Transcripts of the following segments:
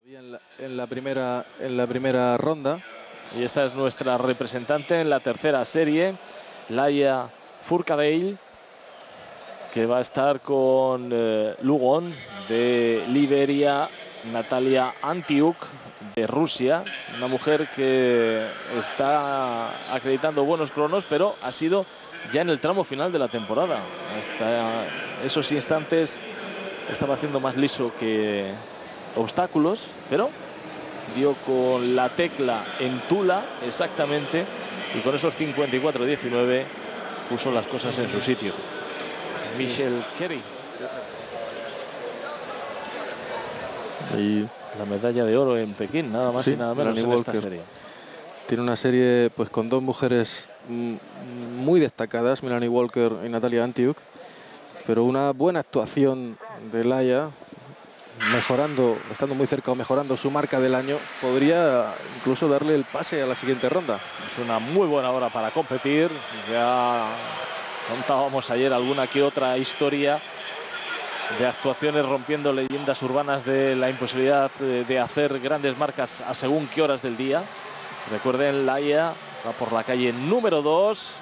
En la primera ronda. Y esta es nuestra representante en la tercera serie, Laia Forcadell, que va a estar con Lugon de Liberia, Natalia Antiuk de Rusia, una mujer que está acreditando buenos cronos, pero ha sido ya en el tramo final de la temporada. Hasta esos instantes estaba haciendo más liso que obstáculos, pero dio con la tecla en Tula exactamente, y con esos 54-19 puso las cosas en su sitio. Michelle Carey. Y la medalla de oro en Pekín, nada más y nada menos en esta serie. Tiene una serie pues con dos mujeres muy destacadas, Melanie Walker y Natalia Antiuk, pero una buena actuación de Laia, mejorando, estando muy cerca o mejorando su marca del año, podría incluso darle el pase a la siguiente ronda. Es una muy buena hora para competir. Ya contábamos ayer alguna que otra historia de actuaciones rompiendo leyendas urbanas de la imposibilidad de hacer grandes marcas a según qué horas del día. Recuerden, Laia va por la calle número 2.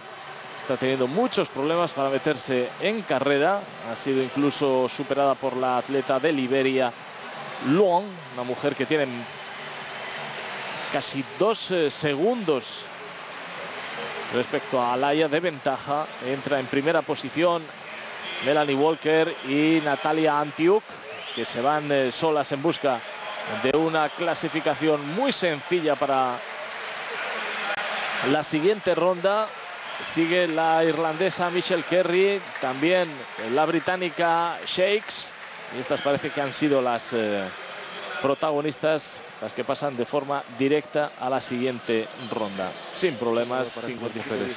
Está teniendo muchos problemas para meterse en carrera. Ha sido incluso superada por la atleta de Liberia, Luong, una mujer que tiene casi 2 segundos respecto a Laia de ventaja. Entra en primera posición Melanie Walker y Natalia Antiuk, que se van solas en busca de una clasificación muy sencilla para la siguiente ronda. Sigue la irlandesa Michelle Carey, también la británica Shakes, y estas parece que han sido las protagonistas, las que pasan de forma directa a la siguiente ronda sin problemas. 50 mujeres.